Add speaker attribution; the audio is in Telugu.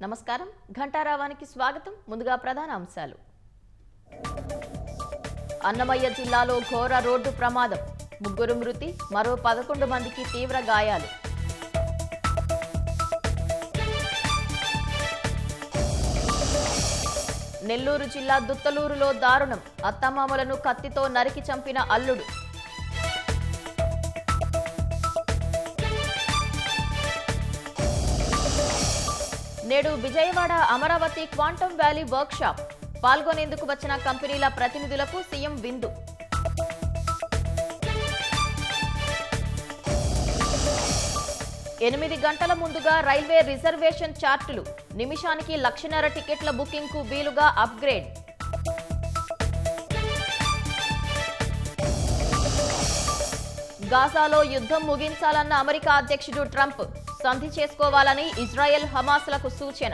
Speaker 1: నమస్కారం ఘంటారావానికి స్వాగతం. ముందుగా ప్రధాన అంశాలు. అన్నమయ్య జిల్లాలో ఘోర రోడ్డు ప్రమాదం, 3 మృతి, మరో 11 మందికి తీవ్ర గాయాలు. నెల్లూరు జిల్లా దుత్తలూరులో దారుణం, అత్తమామలను కత్తితో నరికి చంపిన అల్లుడు. నేడు Vijayawada Amaravati quantum valley workshop, పాల్గొనేందుకు వచ్చిన కంపెనీల ప్రతినిధులకు సీఎం విందు. ఎనిమిది గంటల ముందుగా రైల్వే రిజర్వేషన్ చార్టులు, నిమిషానికి 1,50,000 టికెట్ల బుకింగ్కు వీలుగా అప్గ్రేడ్. గాజాలో యుద్ధం ముగించాలన్న అమెరికా అధ్యక్షుడు ట్రంప్, సంధి చేసుకోవాలని ఇజ్రాయెల్ హమాస్లకు సూచన.